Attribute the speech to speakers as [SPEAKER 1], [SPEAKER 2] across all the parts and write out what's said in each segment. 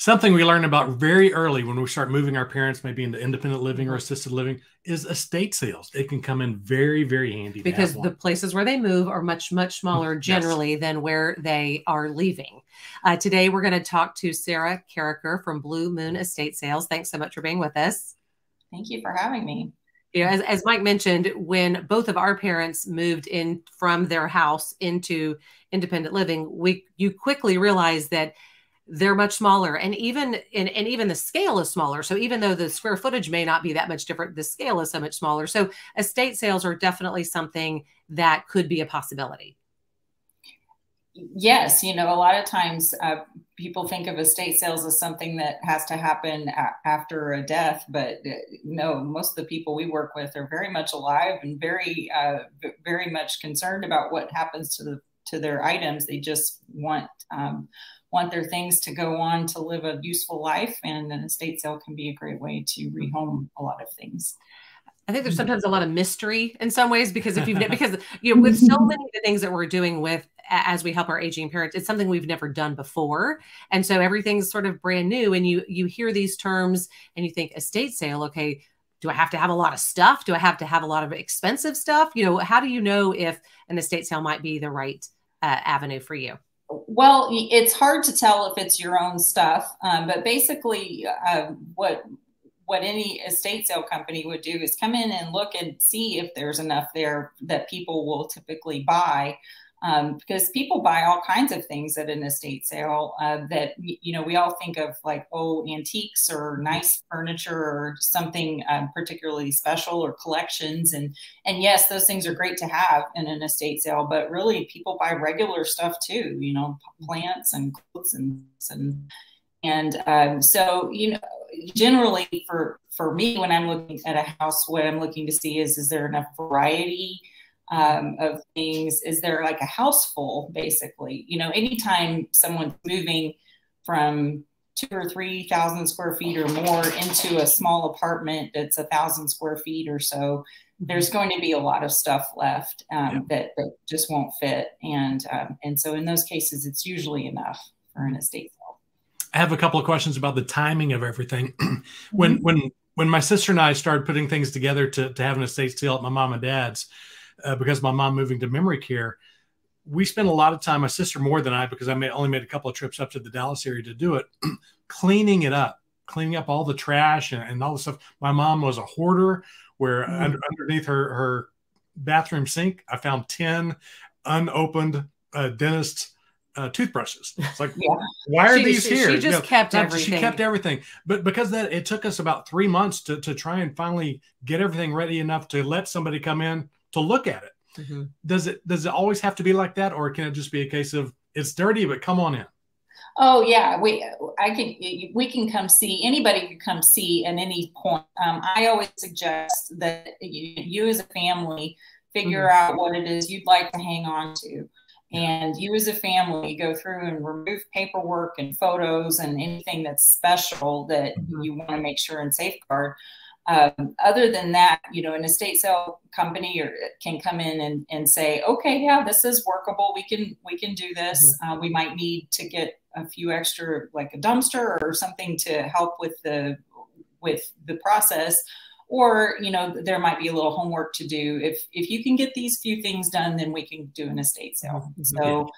[SPEAKER 1] Something we learn about very early when we start moving our parents maybe into independent living or assisted living is estate sales. It can come in very, very handy.
[SPEAKER 2] Because the places where they move are much, much smaller generally yes. than where they are leaving. Today, we're going to talk to Sarah Carriker from Blue Moon Estate Sales. Thanks so much for being with us.
[SPEAKER 3] Thank you for having me.
[SPEAKER 2] You know, as Mike mentioned, when both of our parents moved in from their house into independent living, you quickly realize that they're much smaller, and even the scale is smaller. So even though the square footage may not be that much different, the scale is so much smaller. So estate sales are definitely something that could be a possibility.
[SPEAKER 3] Yes, you know, a lot of times people think of estate sales as something that has to happen after a death, but no, most of the people we work with are very much alive and very much concerned about what happens to their items. They just want their things to go on to live a useful life, and an estate sale can be a great way to rehome a lot of things.
[SPEAKER 2] I think there's sometimes a lot of mystery in some ways because you know, with so many of the things that we're doing with as we help our aging parents, it's something we've never done before, and so everything's sort of brand new. And you hear these terms and you think estate sale, okay, do I have to have a lot of stuff? Do I have to have a lot of expensive stuff? You know, how do you know if an estate sale might be the right avenue for you?
[SPEAKER 3] Well, it's hard to tell if it's your own stuff, but basically what any estate sale company would do is come in and look and see if there's enough there that people will typically buy, because people buy all kinds of things at an estate sale that, you know, we all think of like, oh, antiques or nice furniture or something particularly special, or collections. And yes, those things are great to have in an estate sale, but really people buy regular stuff too, you know, plants and clothes and so, you know, generally for me, when I'm looking at a house, what I'm looking to see is there enough variety of things? Is there like a house full, basically? You know, anytime someone's moving from 2,000 or 3,000 square feet or more into a small apartment that's 1,000 square feet or so, there's going to be a lot of stuff left that just won't fit. And so in those cases, it's usually enough for an estate sale.
[SPEAKER 1] I have a couple of questions about the timing of everything. When my sister and I started putting things together to have an estate sale at my mom and dad's, because my mom moving to memory care, we spent a lot of time, my sister more than I, because I only made a couple of trips up to the Dallas area to do it, cleaning up all the trash and all the stuff. My mom was a hoarder, where underneath her bathroom sink, I found 10 unopened dentist toothbrushes. It's like, why are these here?
[SPEAKER 2] She just kept everything.
[SPEAKER 1] She kept everything. But because it took us about 3 months to try and finally get everything ready enough to let somebody come in to look at it. Does it always have to be like that, or can it just be a case of it's dirty, but come on in?
[SPEAKER 3] Oh yeah, we can come see. Anybody can come see at any point. I always suggest that you as a family figure out what it is you'd like to hang on to. And you as a family go through and remove paperwork and photos and anything that's special that you want to make sure and safeguard. Other than that, you know, an estate sale company can come in and say, okay, yeah, this is workable. We can do this. We might need to get a few extra, like a dumpster or something to help with the process. Or, you know, there might be a little homework to do. If you can get these few things done, then we can do an estate sale. So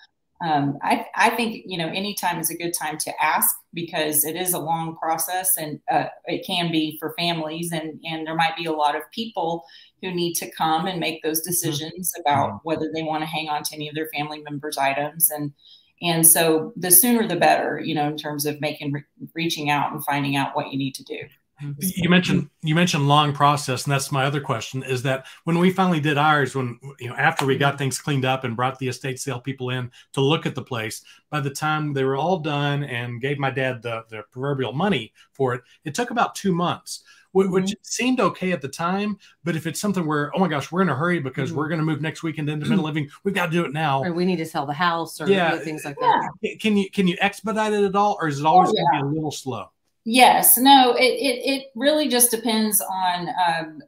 [SPEAKER 3] I think, you know, anytime is a good time to ask, because it is a long process, and it can be for families, and there might be a lot of people who need to come and make those decisions about whether they want to hang on to any of their family members' items. And so the sooner the better, you know, in terms of reaching out and finding out what you need to do.
[SPEAKER 1] You mentioned long process, and that's my other question, is that when we finally did ours, when, you know, after we got things cleaned up and brought the estate sale people in to look at the place, by the time they were all done and gave my dad the proverbial money for it, it took about 2 months, which seemed okay at the time. But if it's something where, oh my gosh, we're in a hurry because we're going to move next week into independent living, we've got to do it now.
[SPEAKER 2] Or we need to sell the house, or things like that.
[SPEAKER 1] Can you expedite it at all, or is it always going to be a little slow?
[SPEAKER 3] Yes, no, it really just depends on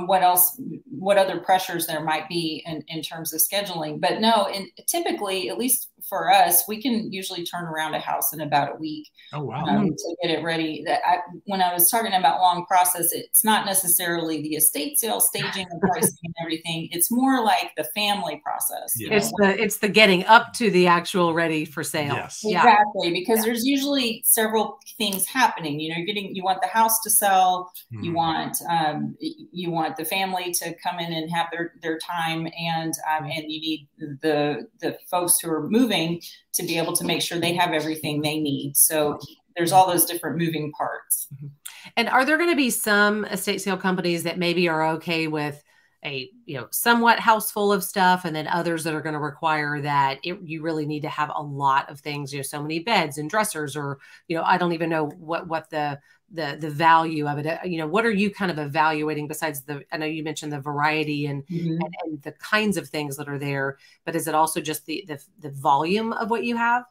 [SPEAKER 3] what other pressures there might be in terms of scheduling. But no, typically, at least for us, we can usually turn around a house in about a week.
[SPEAKER 1] Oh, wow.
[SPEAKER 3] To get it ready. When I was talking about long process, it's not necessarily the estate sale staging and pricing and everything. It's more like the family process.
[SPEAKER 1] Yes.
[SPEAKER 2] It's the getting up to the actual ready for sale.
[SPEAKER 1] Yes.
[SPEAKER 3] Exactly, because there's usually several things happening. You know, you want the house to sell, you want the family to come in and have their time, and you need the folks who are moving to be able to make sure they have everything they need. So there's all those different moving parts.
[SPEAKER 2] And are there going to be some estate sale companies that maybe are okay with a, somewhat house full of stuff, and then others that are going to require that you really need to have a lot of things, so many beds and dressers, or, I don't even know what the value of it, what are you kind of evaluating besides I know you mentioned the variety and the kinds of things that are there, but is it also just the volume of what you have?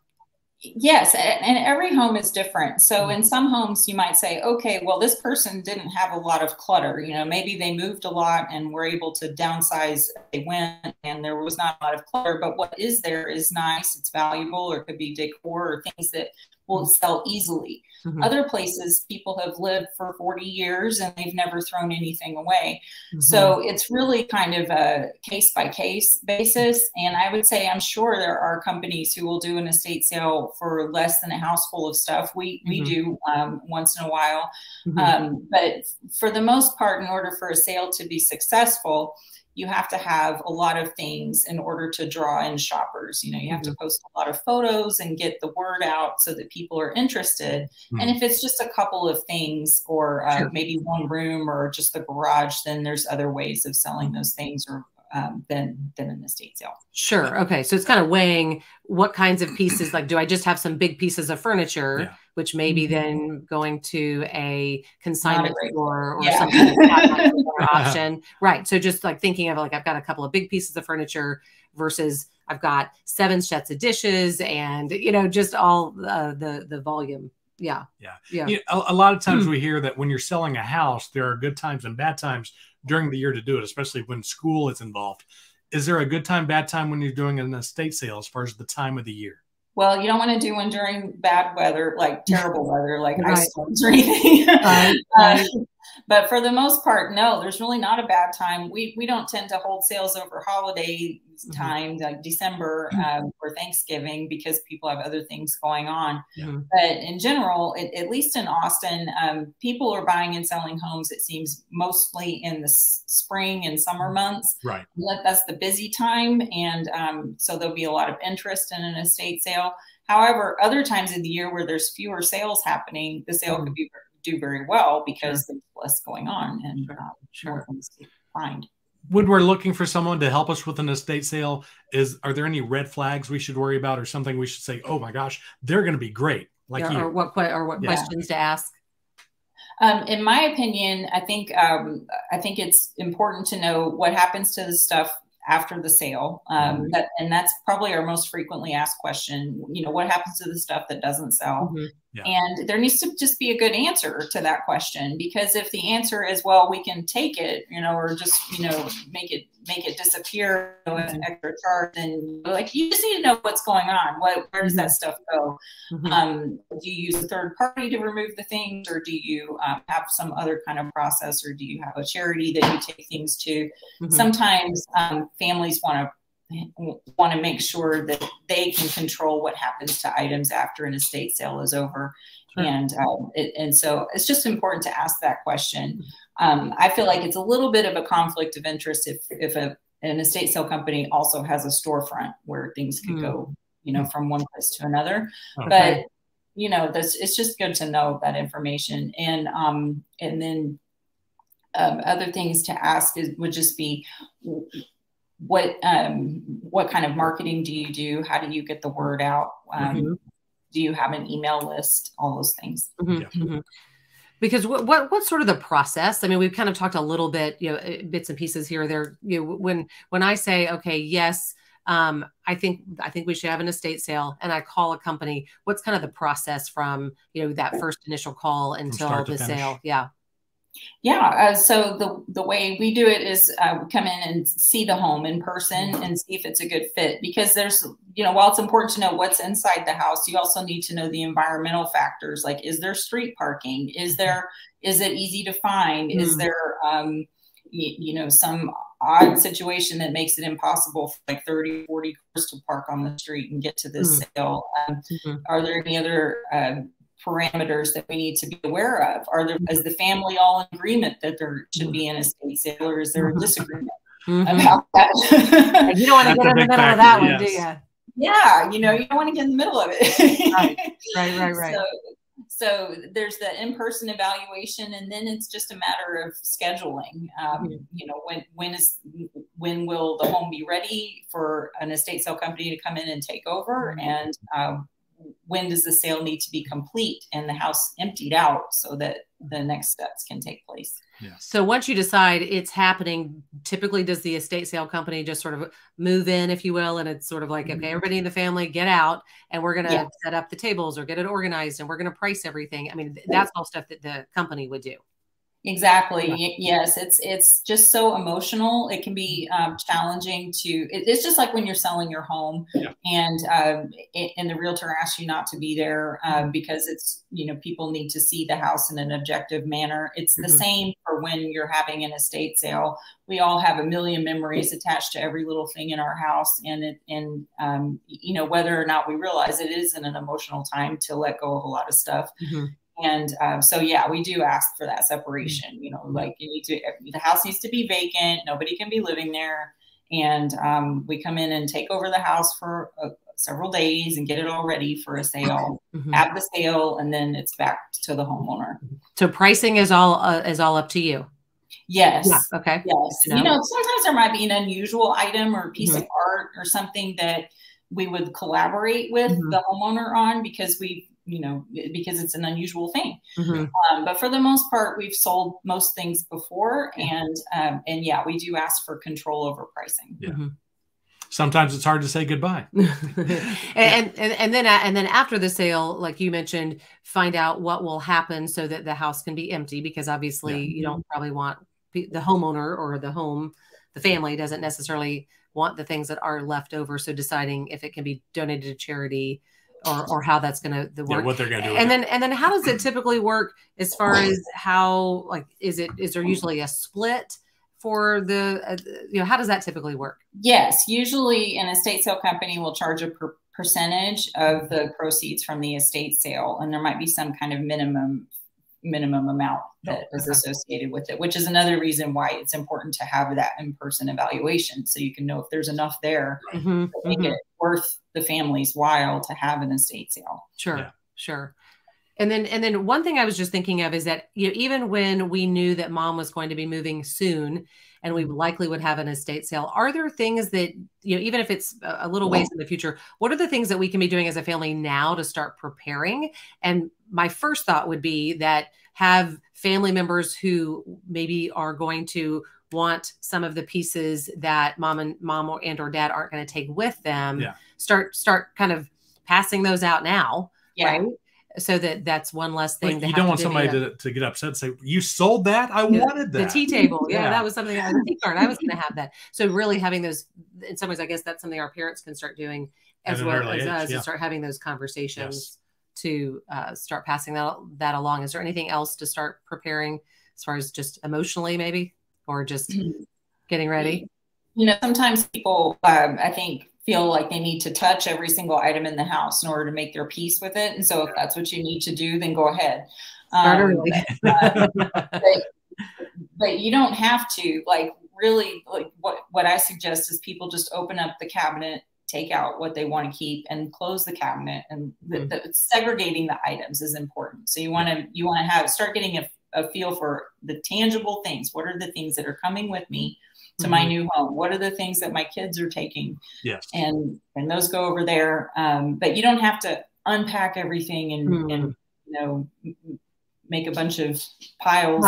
[SPEAKER 3] Yes, and every home is different. So in some homes, you might say, okay, well, this person didn't have a lot of clutter. Maybe they moved a lot and were able to downsize. They went and there was not a lot of clutter, but what is there is nice, it's valuable, or it could be decor or things that will sell easily. Other places, people have lived for 40 years and they've never thrown anything away. So it's really kind of a case-by-case basis. And I would say, I'm sure there are companies who will do an estate sale for less than a house full of stuff. We do once in a while. But for the most part, in order for a sale to be successful, you have to have a lot of things in order to draw in shoppers. You have to post a lot of photos and get the word out so that people are interested. And if it's just a couple of things, or maybe one room or just the garage, then there's other ways of selling those things, or than an estate sale. Sure.
[SPEAKER 2] Okay. So it's kind of weighing what kinds of pieces, like, do I just have some big pieces of furniture, which may be then going to a consignment store or something like option. Right. So just like thinking of, like, I've got a couple of big pieces of furniture versus I've got 7 sets of dishes and, just all the volume. Yeah.
[SPEAKER 1] A lot of times we hear that when you're selling a house, there are good times and bad times during the year to do it, especially when school is involved. Is there a good time, bad time when you're doing an estate sale as far as the time of the year?
[SPEAKER 3] Well, you don't want to do one during bad weather, like terrible weather, like ice storms or anything. But for the most part, no, there's really not a bad time. We don't tend to hold sales over holiday time, like December or Thanksgiving, because people have other things going on. But in general, at least in Austin, people are buying and selling homes, it seems, mostly in the spring and summer months.
[SPEAKER 1] Right.
[SPEAKER 3] That's the busy time. And so there'll be a lot of interest in an estate sale. However, other times of the year where there's fewer sales happening, the sale could do very well because there's less going on and more things to find.
[SPEAKER 1] When we're looking for someone to help us with an estate sale, are there any red flags we should worry about, or something we should say, oh my gosh, they're going to be great? Like
[SPEAKER 2] or what questions to ask?
[SPEAKER 3] In my opinion, I think it's important to know what happens to the stuff after the sale. And that's probably our most frequently asked question. What happens to the stuff that doesn't sell? And there needs to just be a good answer to that question, because if the answer is, well, we can take it, or just, make it disappear with an extra charge, then you just need to know what's going on. Where does that stuff go? Do you use a third party to remove the things, or do you have some other kind of process, or do you have a charity that you take things to? Sometimes families want to make sure that they can control what happens to items after an estate sale is over. And so it's just important to ask that question. I feel like it's a little bit of a conflict of interest if an estate sale company also has a storefront where things could go, from one place to another. But, it's just good to know that information. And then other things to ask would just be, what kind of marketing do you do? How do you get the word out? Do you have an email list? All those things.
[SPEAKER 2] Because what's sort of the process? I mean, we've kind of talked a little bit, bits and pieces here or there. When I say, okay, yes, I think we should have an estate sale, and I call a company, what's kind of the process from, that first initial call until the sale? Yeah.
[SPEAKER 3] Yeah. So the way we do it is we come in and see the home in person and see if it's a good fit, because there's, while it's important to know what's inside the house, you also need to know the environmental factors. Like, is there street parking? Is it easy to find? Is there, some odd situation that makes it impossible for like 30, 40 cars to park on the street and get to this sale? Are there any other parameters that we need to be aware of? Is the family all in agreement that there should be an estate sale, or is there a disagreement about that?
[SPEAKER 2] You don't want to get in the middle of that one, do you?
[SPEAKER 3] Yeah, you don't want to get in the middle of it.
[SPEAKER 2] Right.
[SPEAKER 3] So there's the in-person evaluation, and then it's just a matter of scheduling. When will the home be ready for an estate sale company to come in and take over, and when does the sale need to be complete and the house emptied out so that the next steps can take place?
[SPEAKER 1] Yeah.
[SPEAKER 2] So once you decide it's happening, typically does the estate sale company just sort of move in, if you will, and it's sort of like, okay, everybody in the family get out, and we're going to set up the tables or get it organized, and we're going to price everything. I mean, that's all stuff that the company would do.
[SPEAKER 3] Exactly. Yeah. Yes. It's just so emotional. It can be challenging it's just like when you're selling your home and the realtor asks you not to be there because it's, people need to see the house in an objective manner. It's the same for when you're having an estate sale. We all have a million memories attached to every little thing in our house. And whether or not we realize it is an emotional time to let go of a lot of stuff. And so, we do ask for that separation, like the house needs to be vacant. Nobody can be living there. And we come in and take over the house for several days and get it all ready for a sale, have the sale, and then it's back to the homeowner.
[SPEAKER 2] So pricing is all up to you.
[SPEAKER 3] Yes.
[SPEAKER 2] Yeah. Okay.
[SPEAKER 3] Yes. Sometimes there might be an unusual item or a piece of art or something that we would collaborate with the homeowner on because because it's an unusual thing. But for the most part, we've sold most things before, and we do ask for control over pricing.
[SPEAKER 1] Yeah. Sometimes it's hard to say goodbye.
[SPEAKER 2] and then after the sale, like you mentioned, find out what will happen so that the house can be empty, because obviously you don't probably want the homeowner or the family doesn't necessarily want the things that are left over. So deciding if it can be donated to charity, or how that's going to work,
[SPEAKER 1] what they're going to do.
[SPEAKER 2] And then how does it typically work as far as how, like, is there usually a split for the, how does that typically work?
[SPEAKER 3] Yes. Usually an estate sale company will charge a percentage of the proceeds from the estate sale. And there might be some kind of minimum amount that is associated with it, which is another reason why it's important to have that in-person evaluation, so you can know if there's enough there to make it worth the family's while to have an estate sale.
[SPEAKER 2] Sure. And then one thing I was just thinking of is that, even when we knew that mom was going to be moving soon and we likely would have an estate sale, are there things that, even if it's a little ways in the future, what are the things that we can be doing as a family now to start preparing? And my first thought would be that have family members who maybe are going to want some of the pieces that mom or dad aren't going to take with them, start kind of passing those out now, right? So that's one less thing.
[SPEAKER 1] You don't want somebody to get upset and say, you sold that? I wanted that.
[SPEAKER 2] The tea table. Yeah, that was something. The tea card. I was going to have that. So really having those, in some ways, I guess that's something our parents can start doing as well as us, and start having those conversations to start passing that along. Is there anything else to start preparing as far as just emotionally, maybe, or just getting ready?
[SPEAKER 3] Sometimes people, I think, feel like they need to touch every single item in the house in order to make their peace with it. And so if that's what you need to do, then go ahead. But you don't have to, really, what I suggest is people just open up the cabinet, take out what they want to keep, and close the cabinet. And segregating the items is important. So you want to start getting a feel for the tangible things. What are the things that are coming with me to my new home? What are the things that my kids are taking?
[SPEAKER 1] Yes.
[SPEAKER 3] And those go over there. But you don't have to unpack everything and make a bunch of piles.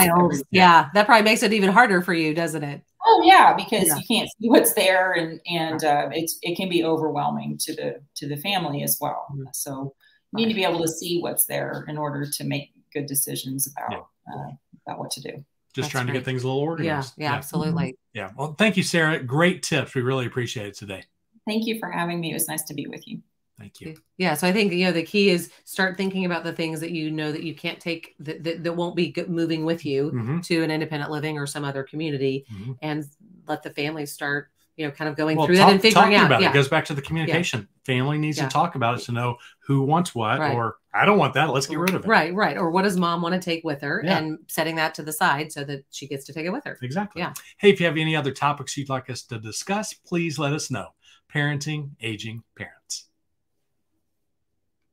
[SPEAKER 2] Yeah. That probably makes it even harder for you, doesn't it?
[SPEAKER 3] Oh yeah, because you can't see what's there, and it can be overwhelming to the family as well. So you need to be able to see what's there in order to make good decisions about what to do.
[SPEAKER 1] just trying to get things a little organized.
[SPEAKER 2] Yeah, absolutely.
[SPEAKER 1] Yeah. Well, thank you, Sarah. Great tips. We really appreciate it today.
[SPEAKER 3] Thank you for having me. It was nice to be with you.
[SPEAKER 1] Thank you.
[SPEAKER 2] Yeah. So I think, the key is start thinking about the things that that you can't take, that won't be moving with you to an independent living or some other community, and let the family start, kind of going through that and figuring out.
[SPEAKER 1] About it. It goes back to the communication. Family needs to talk about it to know who wants what, or I don't want that. Let's get rid of it.
[SPEAKER 2] Right. Or what does mom want to take with her, and setting that to the side so that she gets to take it with her.
[SPEAKER 1] Exactly.
[SPEAKER 2] Yeah.
[SPEAKER 1] Hey, if you have any other topics you'd like us to discuss, please let us know. Parenting Aging Parents.